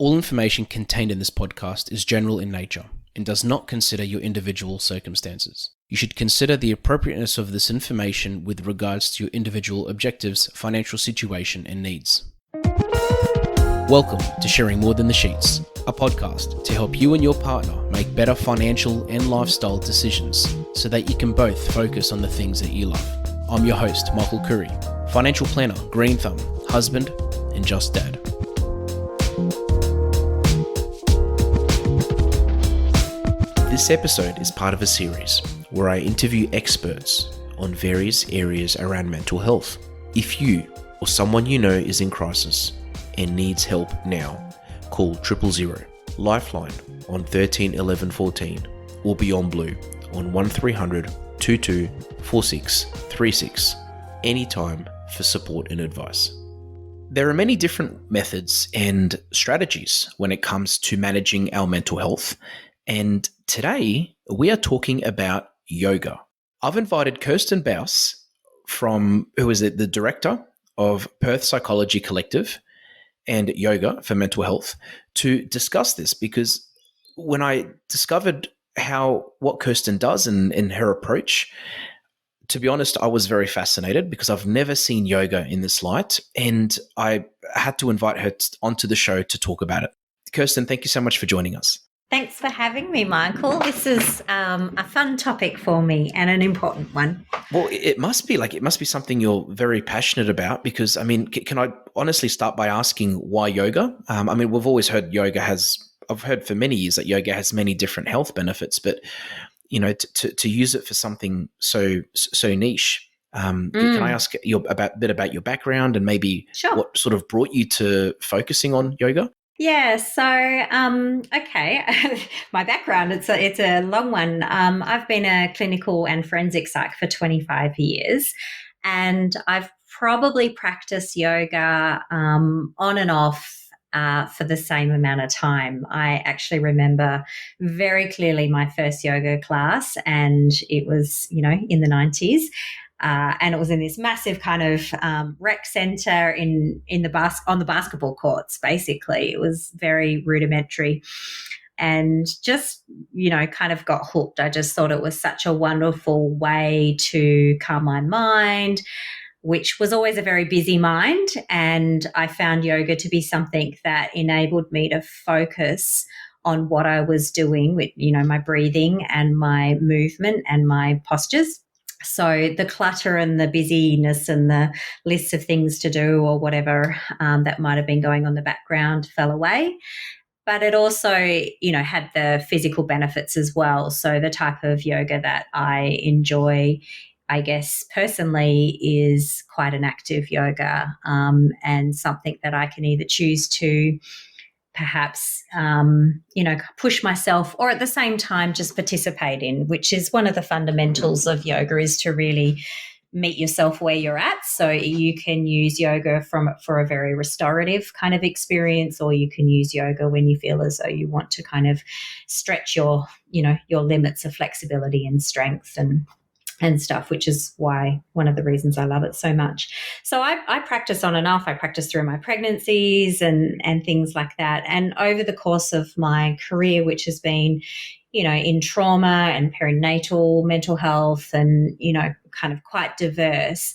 All information contained in this podcast is general in nature and does not consider your individual circumstances. You should consider the appropriateness of this information with regards to your individual objectives, financial situation, and needs. Welcome to Sharing More Than the Sheets, a podcast to help you and your partner make better financial and lifestyle decisions so that you can both focus on the things that you love. I'm your host, Michael Khouri, financial planner, green thumb, husband, and just dad. This episode is part of a series where I interview experts on various areas around mental health. If you or someone you know is in crisis and needs help now, call 000 Lifeline on 13 11 14 or Beyond Blue on 1300 22 46 36 anytime for support and advice. There are many different methods and strategies when it comes to managing our mental health. And today we are talking about yoga. I've invited Kirstin Bouse who is the director of Perth Psychology Collective and Yoga for Mental Health, to discuss this, because when I discovered what Kirstin does and her approach, to be honest, I was very fascinated because I've never seen yoga in this light, and I had to invite her onto the show to talk about it. Kirstin, thank you so much for joining us. Thanks for having me, Michael. This is a fun topic for me and an important one. Well, it must be something you're very passionate about, because, I mean, can I honestly start by asking why yoga? We've always heard I've heard for many years that yoga has many different health benefits, but, you know, to use it for something so niche, can I ask a bit about your background and maybe what sort of brought you to focusing on yoga? Yeah, so, okay, my background, it's a long one. I've been a clinical and forensic psych for 25 years, and I've probably practiced yoga on and off for the same amount of time. I actually remember very clearly my first yoga class, and it was, in the 90s. And it was in this massive kind of rec center on the basketball courts. Basically, it was very rudimentary, and just kind of got hooked. I just thought it was such a wonderful way to calm my mind, which was always a very busy mind, and I found yoga to be something that enabled me to focus on what I was doing with my breathing and my movement and my postures. So the clutter and the busyness and the list of things to do or whatever that might have been going on in the background fell away. But it also, had the physical benefits as well. So the type of yoga that I enjoy, I guess, personally, is quite an active yoga, and something that I can either choose to perhaps, push myself, or at the same time just participate in, which is one of the fundamentals of yoga, is to really meet yourself where you're at. So you can use yoga for a very restorative kind of experience, or you can use yoga when you feel as though you want to kind of stretch your limits of flexibility and strength and stuff, which is why one of the reasons I love it so much. So I practice on and off. I practice through my pregnancies and things like that. And over the course of my career, which has been, in trauma and perinatal mental health and, kind of quite diverse,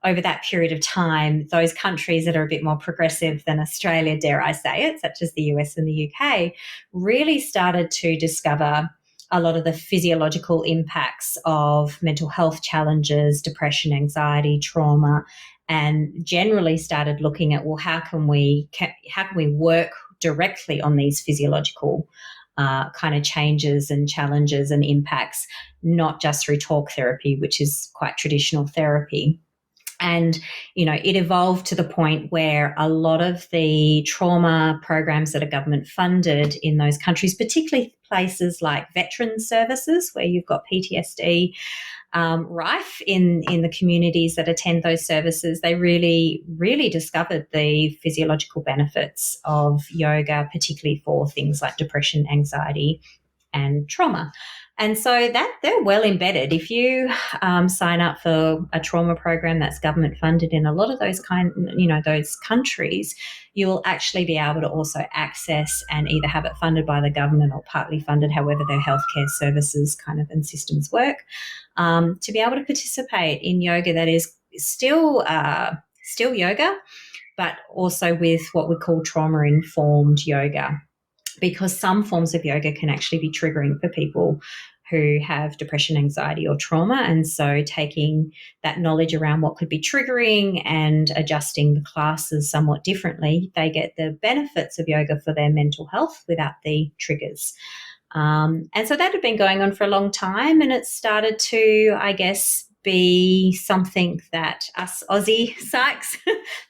over that period of time, those countries that are a bit more progressive than Australia, dare I say it, such as the US and the UK, really started to discover a lot of the physiological impacts of mental health challenges, depression, anxiety, trauma, and generally started looking at, well, how can we work directly on these physiological kind of changes and challenges and impacts, not just through talk therapy, which is quite traditional therapy. And, it evolved to the point where a lot of the trauma programs that are government funded in those countries, particularly places like veteran services where you've got PTSD rife in the communities that attend those services, they really, really discovered the physiological benefits of yoga, particularly for things like depression, anxiety, and trauma. And so that they're well embedded. If you sign up for a trauma program that's government funded in a lot of those those countries, you will actually be able to also access and either have it funded by the government or partly funded, however their healthcare services kind of and systems work, to be able to participate in yoga that is still yoga, but also with what we call trauma-informed yoga, because some forms of yoga can actually be triggering for people who have depression, anxiety, or trauma. And so taking that knowledge around what could be triggering and adjusting the classes somewhat differently, they get the benefits of yoga for their mental health without the triggers. And so that had been going on for a long time, and it started to, I guess, be something that us Aussie psychs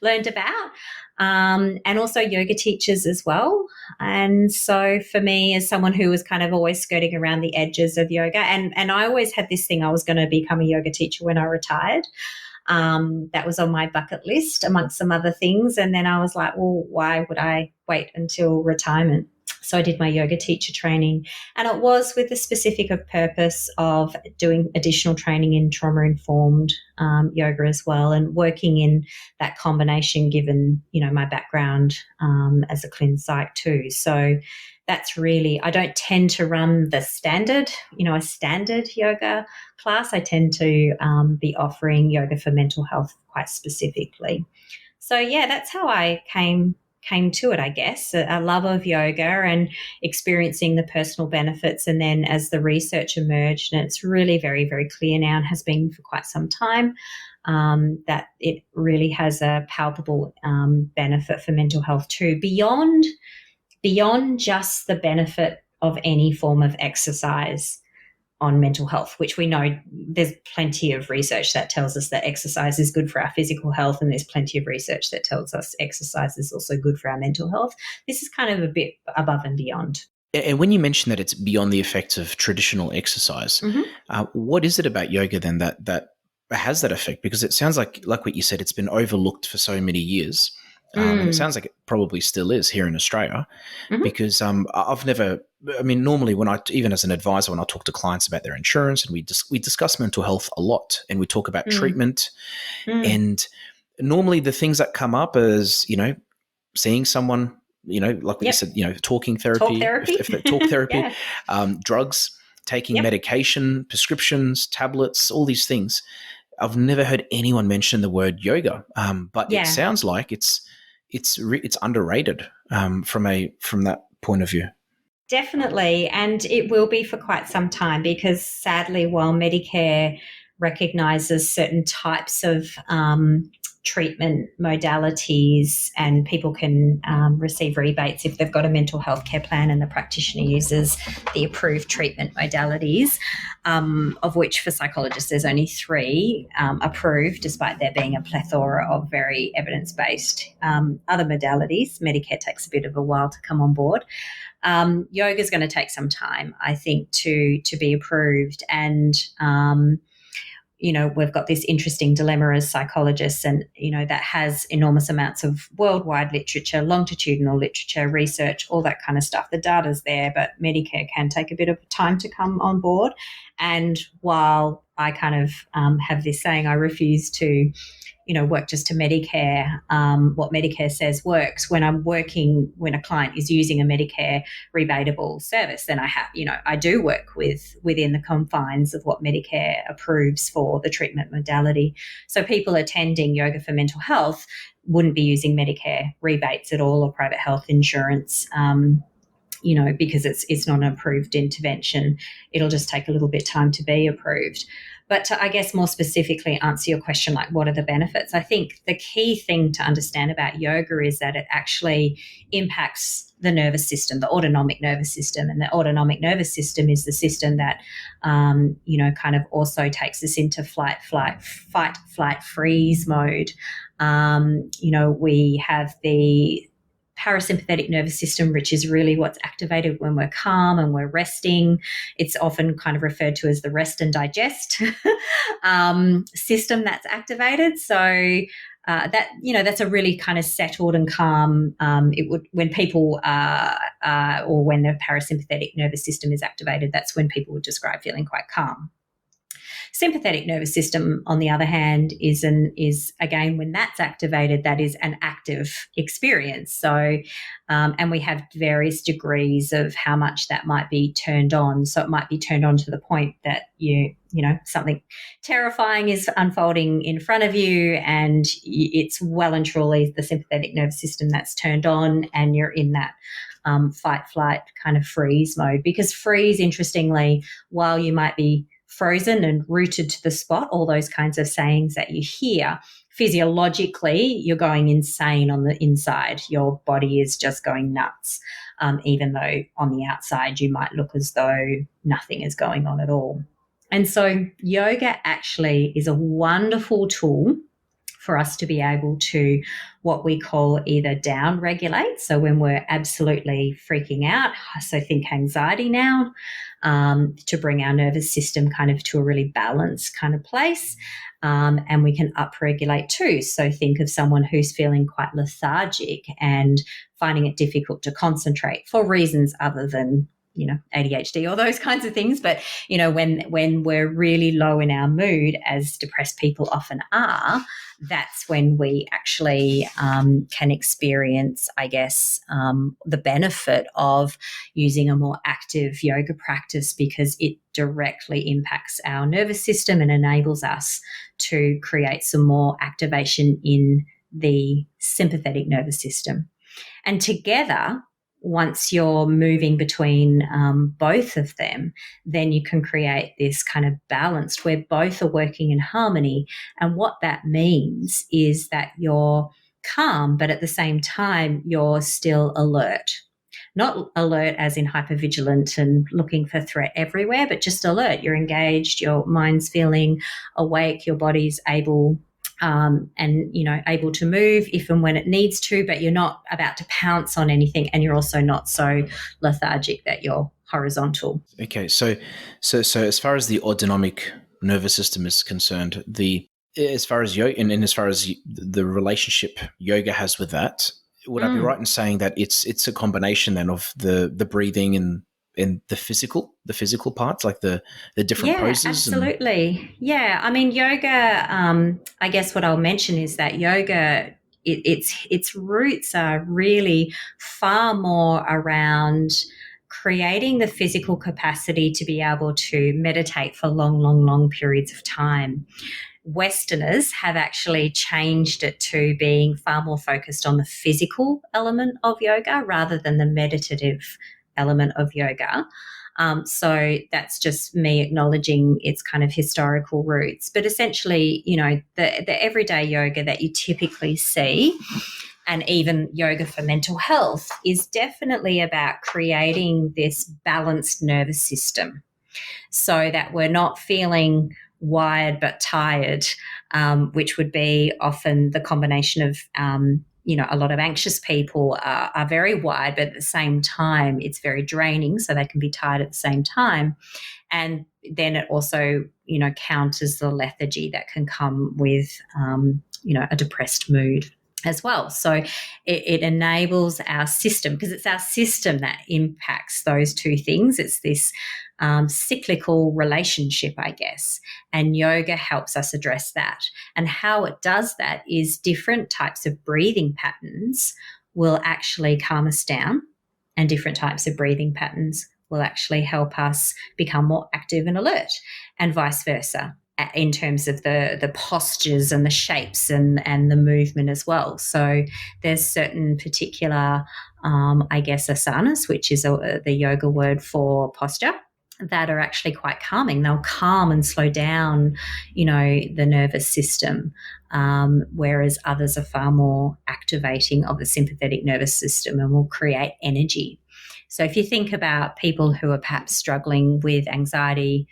learned about, and also yoga teachers as well. And so for me, as someone who was kind of always skirting around the edges of yoga, and I always had this thing, I was going to become a yoga teacher when I retired. That was on my bucket list amongst some other things. And then I was like, well, why would I wait until retirement? So I did my yoga teacher training, and it was with the specific of purpose of doing additional training in trauma-informed yoga as well, and working in that combination given, my background as a clin psych too. So that's really, I don't tend to run the standard, a standard yoga class. I tend to be offering yoga for mental health quite specifically. So yeah, that's how I came to it, I guess, a love of yoga and experiencing the personal benefits. And then as the research emerged, and it's really very, very clear now and has been for quite some time, that it really has a palpable benefit for mental health too, beyond just the benefit of any form of exercise on mental health, which we know there's plenty of research that tells us that exercise is good for our physical health, and there's plenty of research that tells us exercise is also good for our mental health. This is kind of a bit above and beyond. And when you mention that it's beyond the effects of traditional exercise, what is it about yoga then that has that effect? Because it sounds like what you said, it's been overlooked for so many years. And it sounds like it probably still is here in Australia, because I've never, normally when even as an advisor, when I talk to clients about their insurance, and we discuss mental health a lot, and we talk about treatment, and normally the things that come up is, seeing someone, like what you said, talking therapy, talk therapy, drugs, taking medication, prescriptions, tablets, all these things. I've never heard anyone mention the word yoga, but it sounds like it's underrated from that point of view. Definitely, and it will be for quite some time, because sadly, while Medicare recognises certain types of treatment modalities, and people can receive rebates if they've got a mental health care plan and the practitioner uses the approved treatment modalities, of which for psychologists there's only 3 approved, despite there being a plethora of very evidence-based other modalities. Medicare takes a bit of a while to come on board. Yoga is going to take some time, I think, to be approved. And we've got this interesting dilemma as psychologists, and, that has enormous amounts of worldwide literature, longitudinal literature, research, all that kind of stuff. The data's there, but Medicare can take a bit of time to come on board. And while I kind of have this saying, I refuse to, work just to Medicare. What Medicare says works. When a client is using a Medicare rebatable service, then I do work within the confines of what Medicare approves for the treatment modality. So people attending yoga for mental health wouldn't be using Medicare rebates at all, or private health insurance. Because it's not an approved intervention. It'll just take a little bit of time to be approved. But to, I guess, more specifically answer your question, like what are the benefits? I think the key thing to understand about yoga is that it actually impacts the nervous system, the autonomic nervous system. And the autonomic nervous system is the system that, kind of also takes us into fight, flight, freeze mode. We have the parasympathetic nervous system, which is really what's activated when we're calm and we're resting. It's often kind of referred to as the rest and digest system that's activated. So that's a really kind of settled and calm. When people are or when the parasympathetic nervous system is activated, that's when people would describe feeling quite calm. Sympathetic nervous system, on the other hand, is again, when that's activated, that is an active experience. So, and we have various degrees of how much that might be turned on. So it might be turned on to the point that you know, something terrifying is unfolding in front of you, and it's well and truly the sympathetic nervous system that's turned on, and you're in that fight, flight, kind of freeze mode. Because freeze, interestingly, while you might be frozen and rooted to the spot, all those kinds of sayings that you hear, physiologically, you're going insane on the inside. Your body is just going nuts, even though on the outside you might look as though nothing is going on at all. And so yoga actually is a wonderful tool for us to be able to what we call either down regulate. So when we're absolutely freaking out, so think anxiety now, to bring our nervous system kind of to a really balanced kind of place. And we can upregulate too. So think of someone who's feeling quite lethargic and finding it difficult to concentrate for reasons other than, you know, ADHD or those kinds of things. But, you know, when we're really low in our mood, as depressed people often are, that's when we actually can experience, I guess, the benefit of using a more active yoga practice, because it directly impacts our nervous system and enables us to create some more activation in the sympathetic nervous system. And together, once you're moving between both of them, then you can create this kind of balance where both are working in harmony. And what that means is that you're calm, but at the same time, you're still alert. Not alert as in hypervigilant and looking for threat everywhere, but just alert. You're engaged, your mind's feeling awake, your body's able and, you know, able to move if and when it needs to, but you're not about to pounce on anything, and you're also not so lethargic that you're horizontal. Okay, so as far as the autonomic nervous system is concerned, as far as yoga and as far as the relationship yoga has with that, would I be right in saying that it's a combination then of the breathing and the physical parts, like the different poses? Absolutely. Yeah. I mean, yoga, I guess what I'll mention is that yoga, its roots are really far more around creating the physical capacity to be able to meditate for long periods of time. Westerners have actually changed it to being far more focused on the physical element of yoga rather than the meditative element of yoga. So that's just me acknowledging its kind of historical roots. But essentially, you know, the everyday yoga that you typically see, and even yoga for mental health, is definitely about creating this balanced nervous system so that we're not feeling wired but tired, which would be often the combination of you know, a lot of anxious people are very wired, but at the same time, it's very draining. So they can be tired at the same time. And then it also, you know, counters the lethargy that can come with, you know, a depressed mood as well. So it enables our system, because it's our system that impacts those two things. It's this cyclical relationship, I guess, and yoga helps us address that. And how it does that is different types of breathing patterns will actually calm us down, and different types of breathing patterns will actually help us become more active and alert, and vice versa, in terms of the postures and the shapes and the movement as well. So there's certain particular, I guess, asanas, which is the yoga word for posture, that are actually quite calming. They'll calm and slow down, you know, the nervous system, whereas others are far more activating of the sympathetic nervous system and will create energy. So if you think about people who are perhaps struggling with anxiety,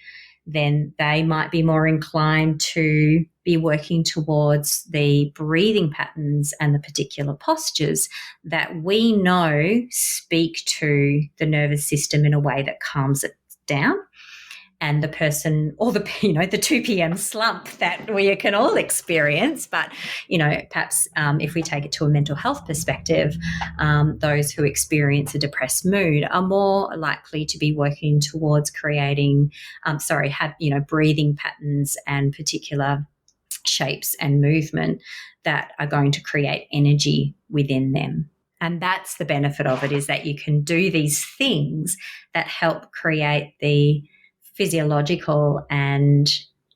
then they might be more inclined to be working towards the breathing patterns and the particular postures that we know speak to the nervous system in a way that calms it down. and the person, or the, the 2 p.m. slump that we can all experience. But, perhaps if we take it to a mental health perspective, those who experience a depressed mood are more likely to be working towards creating, breathing patterns and particular shapes and movement that are going to create energy within them. And that's the benefit of it, is that you can do these things that help create the physiological and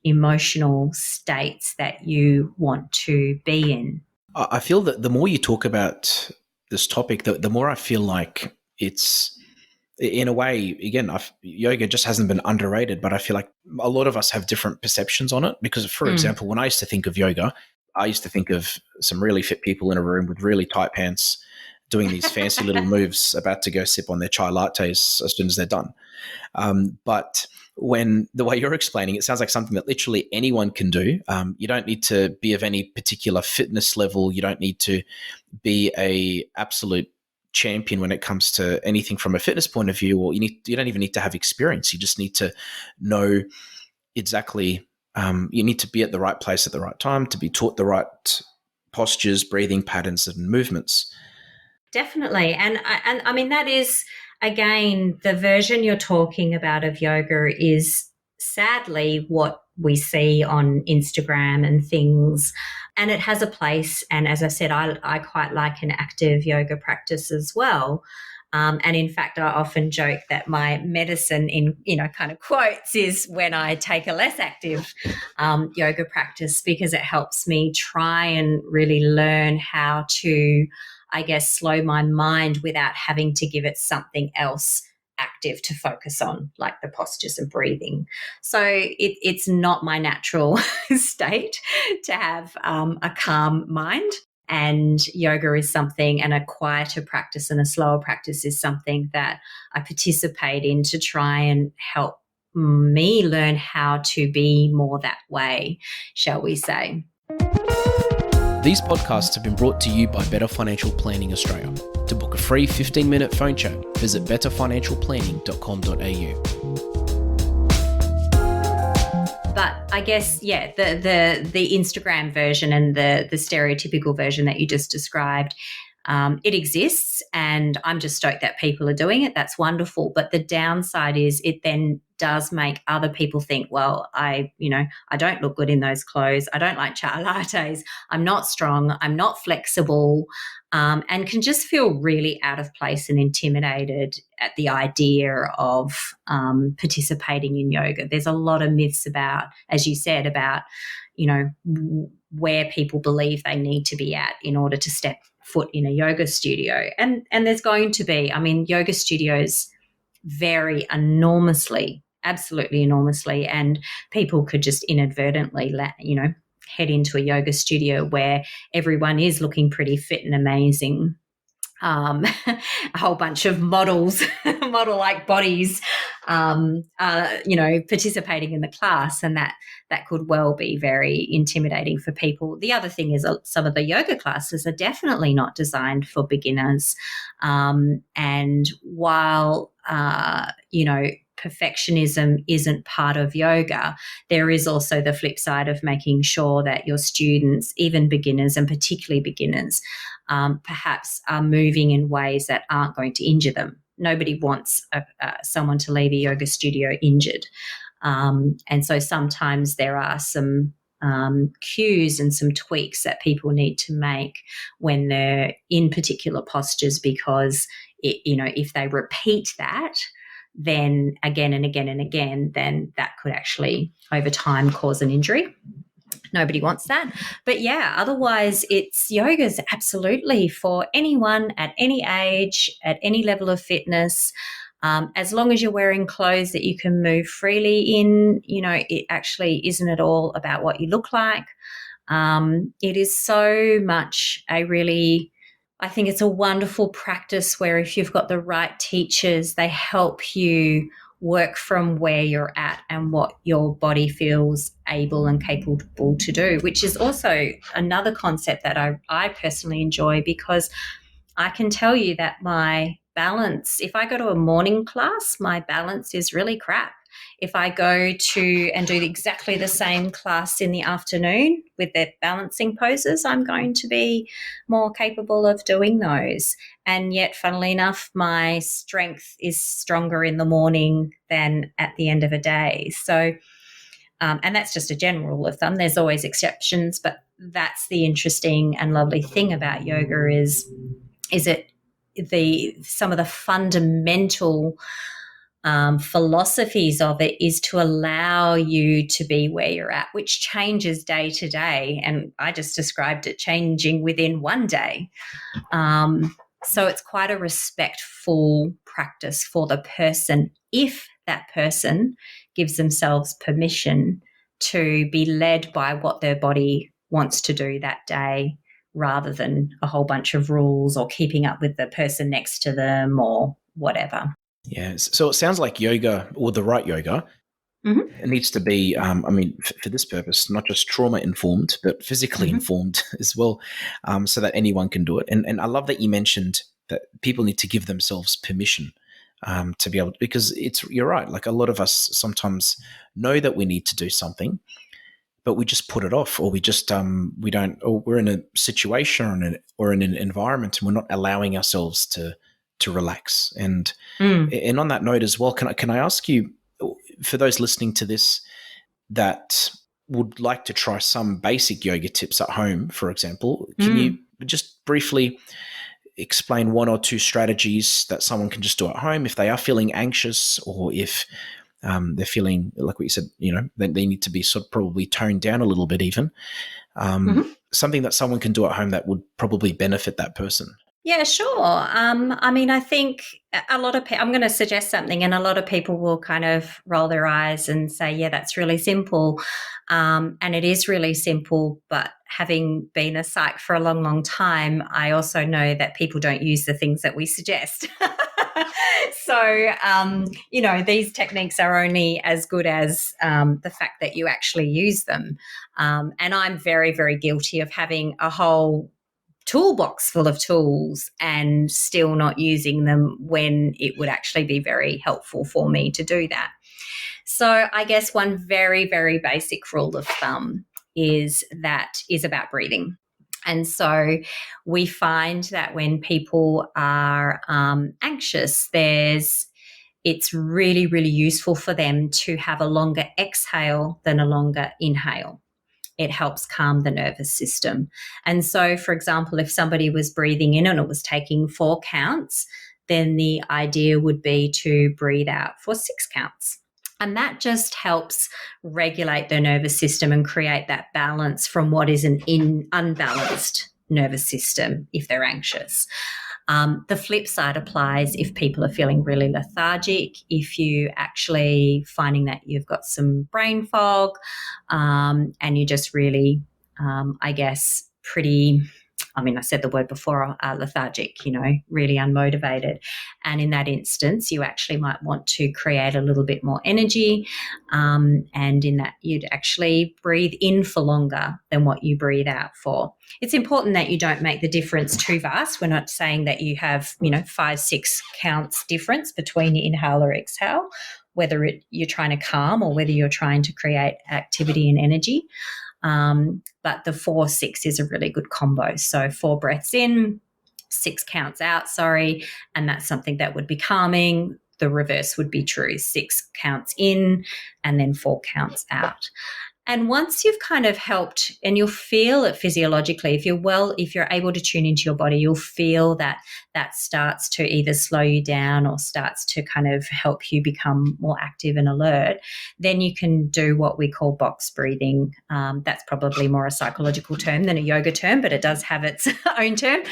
emotional states that you want to be in. I feel that the more you talk about this topic, the more I feel like it's, in a way, again, yoga just hasn't been underrated, but I feel like a lot of us have different perceptions on it. Because, for example, when I used to think of yoga, I used to think of some really fit people in a room with really tight pants doing these fancy little moves, about to go sip on their chai lattes as soon as they're done. But when the way you're explaining, it sounds like something that literally anyone can do. You don't need to be of any particular fitness level. You don't need to be a absolute champion when it comes to anything from a fitness point of view, or you don't even need to have experience. You just need to know exactly. You need to be at the right place at the right time to be taught the right postures, breathing patterns, and movements. Definitely. And I mean, that is, again, the version you're talking about of yoga is sadly what we see on Instagram and things. And it has a place. And as I said, I quite like an active yoga practice as well. And in fact, I often joke that my medicine, in kind of quotes, is when I take a less active yoga practice, because it helps me try and really learn how to, I guess, slow my mind without having to give it something else active to focus on, like the postures and breathing. So it's not my natural state to have a calm mind. And yoga is something, and a quieter practice and a slower practice is something that I participate in to try and help me learn how to be more that way, shall we say. These podcasts have been brought to you by Better Financial Planning Australia. To book a free 15-minute phone chat, visit betterfinancialplanning.com.au. But I guess, the Instagram version and the stereotypical version that you just described, it exists, and I'm just stoked that people are doing it. That's wonderful. But the downside is it then does make other people think, well, I don't look good in those clothes. I don't like chai lattes. I'm not strong. I'm not flexible, and can just feel really out of place and intimidated at the idea of participating in yoga. There's a lot of myths about, as you said, about, where people believe they need to be at in order to step foot in a yoga studio. And there's going to be, yoga studios vary enormously, absolutely enormously, and people could just inadvertently head into a yoga studio where everyone is looking pretty fit and amazing. A whole bunch of models, model-like bodies, participating in the class, and that could well be very intimidating for people. The other thing is some of the yoga classes are definitely not designed for beginners, and while perfectionism isn't part of yoga, there is also the flip side of making sure that your students, even beginners and particularly beginners, perhaps are moving in ways that aren't going to injure them. Nobody wants someone to leave a yoga studio injured. And so sometimes there are some cues and some tweaks that people need to make when they're in particular postures, because if they repeat that, then again and again and again, then that could actually over time cause an injury. Nobody wants that. But otherwise yoga's absolutely for anyone at any age, at any level of fitness. As long as you're wearing clothes that you can move freely in, it actually isn't at all about what you look like. It is so much I think it's a wonderful practice where if you've got the right teachers, they help you work from where you're at and what your body feels able and capable to do, which is also another concept that I personally enjoy, because I can tell you that my balance, if I go to a morning class, my balance is really crap. If I go to and do exactly the same class in the afternoon with their balancing poses, I'm going to be more capable of doing those. And yet, funnily enough, my strength is stronger in the morning than at the end of a day. So, and that's just a general rule of thumb. There's always exceptions, but that's the interesting and lovely thing about yoga is it some of the fundamental philosophies of it is to allow you to be where you're at, which changes day to day. And I just described it changing within one day. So it's quite a respectful practice for the person if that person gives themselves permission to be led by what their body wants to do that day, rather than a whole bunch of rules or keeping up with the person next to them or whatever. Yeah. So it sounds like yoga, or the right yoga, it needs to be, for this purpose, not just trauma informed, but physically informed as well, so that anyone can do it. And I love that you mentioned that people need to give themselves permission to be able to, because you're right. Like, a lot of us sometimes know that we need to do something, but we just put it off, or we just we don't, or we're in a situation or in an environment and we're not allowing ourselves to relax. And on that note as well, can I ask you, for those listening to this that would like to try some basic yoga tips at home, for example, can you just briefly explain one or two strategies that someone can just do at home if they are feeling anxious, or if they're feeling like what you said, they need to be sort of probably toned down a little bit even. Something that someone can do at home that would probably benefit that person. Yeah, sure. I think a lot of I'm going to suggest something, and a lot of people will kind of roll their eyes and say, yeah, that's really simple. And it is really simple, but having been a psych for a long, long time, I also know that people don't use the things that we suggest. So, these techniques are only as good as the fact that you actually use them. And I'm very, very guilty of having a whole toolbox full of tools and still not using them when it would actually be very helpful for me to do that. So I guess one very, very basic rule of thumb is about breathing. And so we find that when people are anxious, it's really, really useful for them to have a longer exhale than a longer inhale. It helps calm the nervous system. And so, for example, if somebody was breathing in and it was taking 4 counts, then the idea would be to breathe out for 6 counts. And that just helps regulate their nervous system and create that balance from what is an unbalanced nervous system if they're anxious. The flip side applies if people are feeling really lethargic, if you actually finding that you've got some brain fog, and you're just really, pretty, I said the word before, lethargic, really unmotivated. And in that instance, you actually might want to create a little bit more energy. And in that, you'd actually breathe in for longer than what you breathe out for. It's important that you don't make the difference too vast. We're not saying that you have, 5-6 counts difference between your inhale or exhale, whether you're trying to calm or whether you're trying to create activity and energy. But the 4-6 is a really good combo. So 4 breaths in, 6 counts out, and that's something that would be calming. The reverse would be true, 6 counts in and then 4 counts out. And once you've kind of helped, and you'll feel it physiologically, if you're able to tune into your body, you'll feel that starts to either slow you down or starts to kind of help you become more active and alert. Then you can do what we call box breathing. That's probably more a psychological term than a yoga term, but it does have its own term.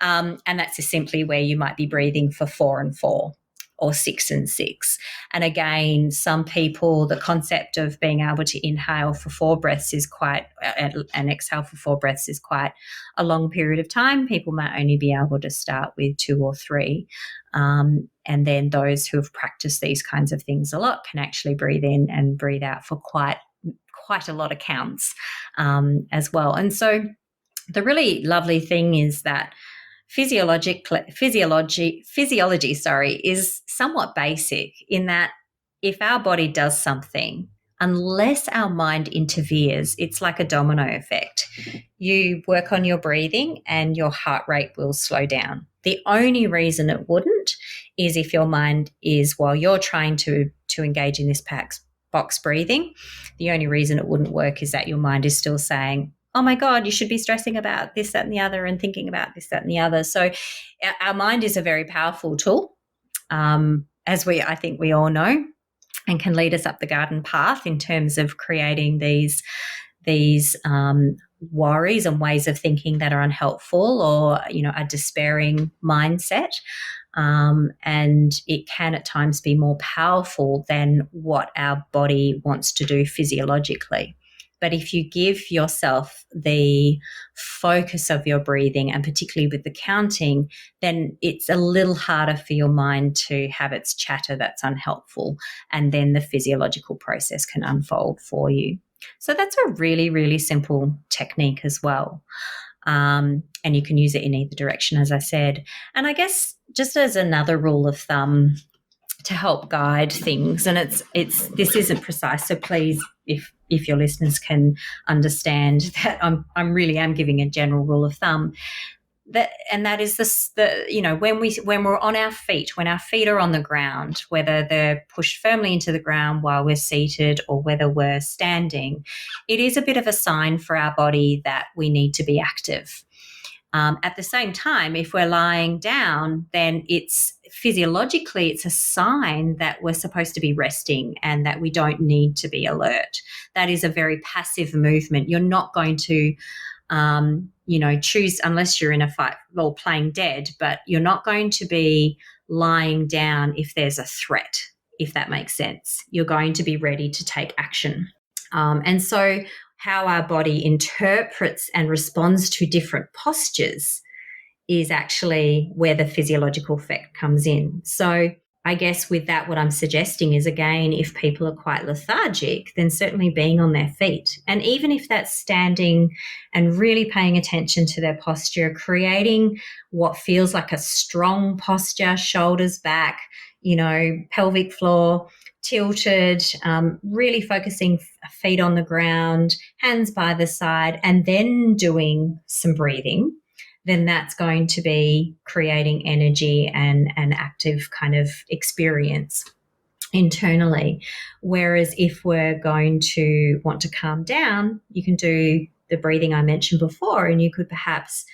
And that's just simply where you might be breathing for 4 and 4. Or 6 and 6. And again, some people, the concept of being able to inhale for 4 breaths is quite, and exhale for 4 breaths is quite a long period of time. People might only be able to start with 2 or 3. And then those who have practiced these kinds of things a lot can actually breathe in and breathe out for quite a lot of counts as well. And so the really lovely thing is that physiology is somewhat basic in that if our body does something, unless our mind interferes, it's like a domino effect. You work on your breathing and your heart rate will slow down. The only reason it wouldn't is if your mind is, while you're trying to engage in this box breathing, the only reason it wouldn't work is that your mind is still saying, oh my God, you should be stressing about this, that, and the other, and thinking about this, that, and the other. So our mind is a very powerful tool, as I think we all know, and can lead us up the garden path in terms of creating these worries and ways of thinking that are unhelpful, or a despairing mindset. And it can at times be more powerful than what our body wants to do physiologically. But if you give yourself the focus of your breathing, and particularly with the counting, then it's a little harder for your mind to have its chatter that's unhelpful, and then the physiological process can unfold for you. So that's a really, really simple technique as well. And you can use it in either direction, as I said. And I guess just as another rule of thumb to help guide things, and this isn't precise, so please, if your listeners can understand that I'm really am giving a general rule of thumb, that is this, when we're on our feet, when our feet are on the ground, whether they're pushed firmly into the ground while we're seated or whether we're standing, it is a bit of a sign for our body that we need to be active. At the same time, if we're lying down, then it's a sign that we're supposed to be resting and that we don't need to be alert. That is a very passive movement. You're not going to, choose, unless you're in a fight or playing dead, but you're not going to be lying down if there's a threat, if that makes sense. You're going to be ready to take action. And so how our body interprets and responds to different postures is actually where the physiological effect comes in. So I guess with that, what I'm suggesting is, again, if people are quite lethargic, then certainly being on their feet. And even if that's standing and really paying attention to their posture, creating what feels like a strong posture, shoulders back, pelvic floor tilted, really focusing feet on the ground, hands by the side, and then doing some breathing, then that's going to be creating energy and an active kind of experience internally. Whereas if we're going to want to calm down, you can do the breathing I mentioned before, and you could perhaps,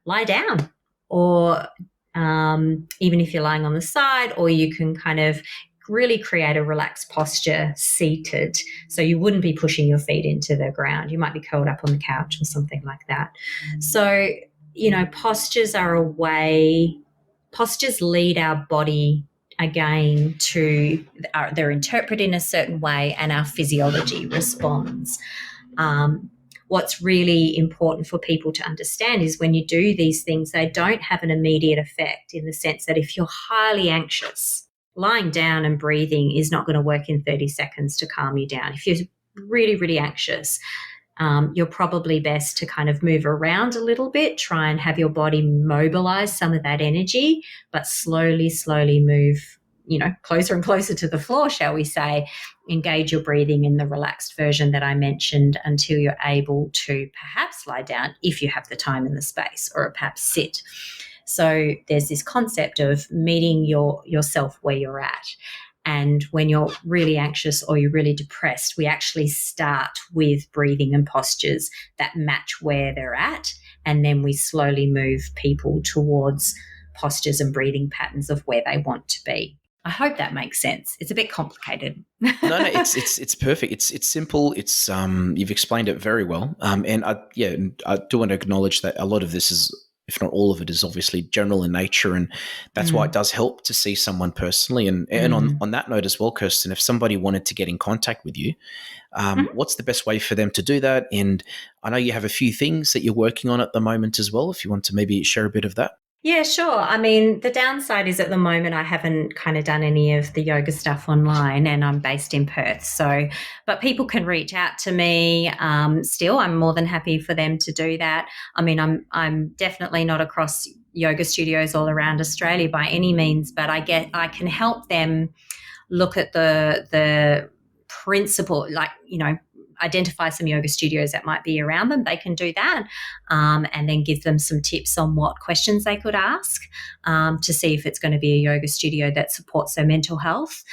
lie down, or even if you're lying on the side, or you can kind of really create a relaxed posture seated, so you wouldn't be pushing your feet into the ground. You might be curled up on the couch or something like that. So, postures lead our body again to, they're interpreted in a certain way, and our physiology responds. What's really important for people to understand is when you do these things, they don't have an immediate effect, in the sense that if you're highly anxious, lying down and breathing is not going to work in 30 seconds to calm you down. If you're really, really anxious, you're probably best to kind of move around a little bit, try and have your body mobilize some of that energy, but slowly move, closer and closer to the floor, shall we say. Engage your breathing in the relaxed version that I mentioned until you're able to perhaps lie down if you have the time and the space, or perhaps sit. So there's this concept of meeting yourself where you're at. And when you're really anxious or you're really depressed, we actually start with breathing and postures that match where they're at. And then we slowly move people towards postures and breathing patterns of where they want to be. I hope that makes sense. It's a bit complicated. No, it's perfect. It's simple. It's you've explained it very well. And I do want to acknowledge that a lot of this is, if not all of it, is obviously general in nature, and that's why it does help to see someone personally. And on that note as well, Kirstin, if somebody wanted to get in contact with you, what's the best way for them to do that? And I know you have a few things that you're working on at the moment as well, if you want to maybe share a bit of that. Yeah, sure. I mean, the downside is at the moment I haven't kind of done any of the yoga stuff online, and I'm based in Perth. So, but people can reach out to me. Still, I'm more than happy for them to do that. I mean, I'm definitely not across yoga studios all around Australia by any means, but I can help them look at the principle, like, identify some yoga studios that might be around them, they can do that, and then give them some tips on what questions they could ask to see if it's going to be a yoga studio that supports their mental health.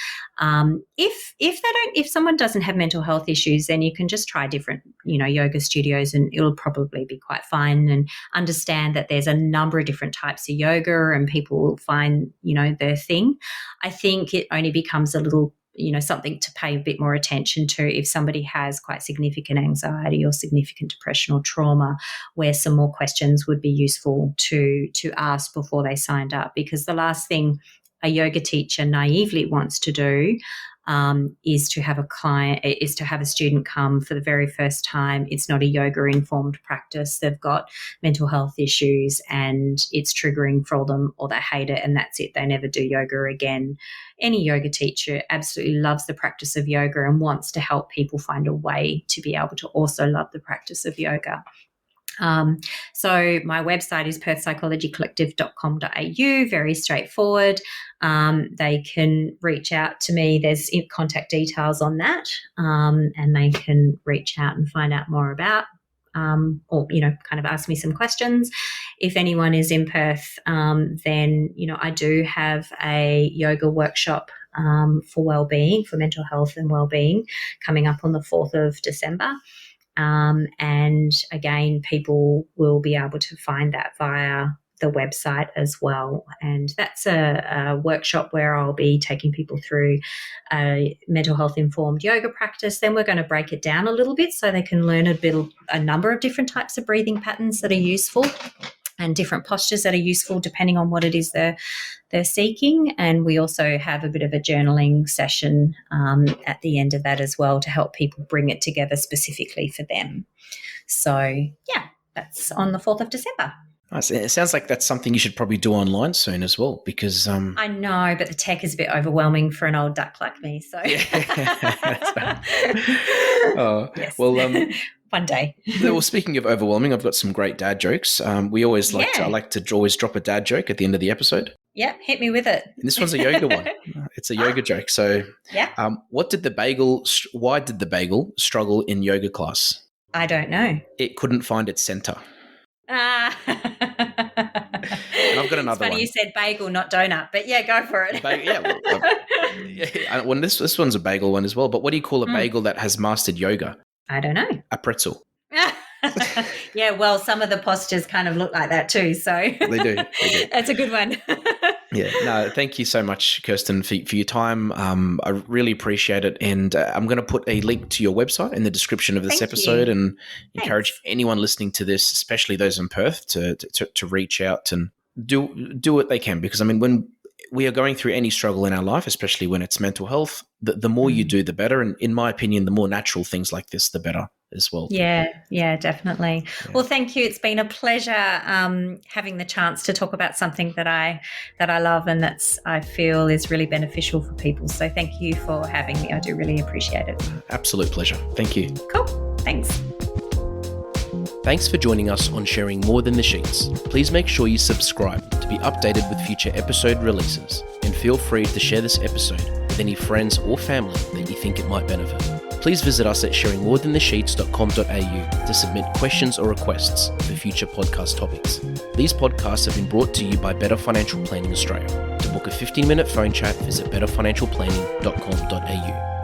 If someone doesn't have mental health issues, then you can just try different, yoga studios, and it'll probably be quite fine, and understand that there's a number of different types of yoga and people will find, their thing. I think it only becomes a little, something to pay a bit more attention to if somebody has quite significant anxiety or significant depression or trauma, where some more questions would be useful to ask before they signed up. Because the last thing a yoga teacher naively wants to do is to have a student come for the very first time. It's not a yoga informed practice. They've got mental health issues and it's triggering for them, or they hate it and that's it. They never do yoga again. Any yoga teacher absolutely loves the practice of yoga and wants to help people find a way to be able to also love the practice of yoga. So my website is perthpsychologycollective.com.au, very straightforward. They can reach out to me. There's contact details on that, and they can reach out and find out more about, or, kind of ask me some questions. If anyone is in Perth, then, I do have a yoga workshop for wellbeing, for mental health and wellbeing, coming up on the 4th of December. And again, people will be able to find that via the website as well. And that's a workshop where I'll be taking people through a mental health informed yoga practice. Then we're going to break it down a little bit so they can learn a number of different types of breathing patterns that are useful, and different postures that are useful depending on what it is they're seeking. And we also have a bit of a journaling session at the end of that as well, to help people bring it together specifically for them. So, yeah, that's on the 4th of December. Nice. It sounds like that's something you should probably do online soon as well, because I know, but the tech is a bit overwhelming for an old duck like me. So, yes. Well, one day. Well, speaking of overwhelming, I've got some great dad jokes. We always I like to always drop a dad joke at the end of the episode. Yep, hit me with it. And this one's a yoga one. It's a yoga joke. So, yeah. Why did the bagel struggle in yoga class? I don't know. It couldn't find its center. And I've got another one. It's funny you said bagel, not donut, but yeah, go for it. This one's a bagel one as well. But what do you call a bagel that has mastered yoga? I don't know. A pretzel. Yeah, well, some of the postures kind of look like that too. So They do. That's a good one. Yeah, no, thank you so much, Kirstin, for your time. I really appreciate it. And I'm going to put a link to your website in the description of this episode, and encourage anyone listening to this, especially those in Perth, to reach out and do what they can. Because, I mean, when we are going through any struggle in our life, especially when it's mental health, the more you do, the better. And in my opinion, the more natural things like this, the better as well. Yeah, definitely. Yeah. Well, thank you. It's been a pleasure having the chance to talk about something that I love and I feel is really beneficial for people. So thank you for having me. I do really appreciate it. Absolute pleasure. Thank you. Cool. Thanks. Thanks for joining us on Sharing More Than the Sheets. Please make sure you subscribe to be updated with future episode releases, and feel free to share this episode with any friends or family that you think it might benefit. Please visit us at sharingmorethanthesheets.com.au to submit questions or requests for future podcast topics. These podcasts have been brought to you by Better Financial Planning Australia. To book a 15-minute phone chat, visit betterfinancialplanning.com.au.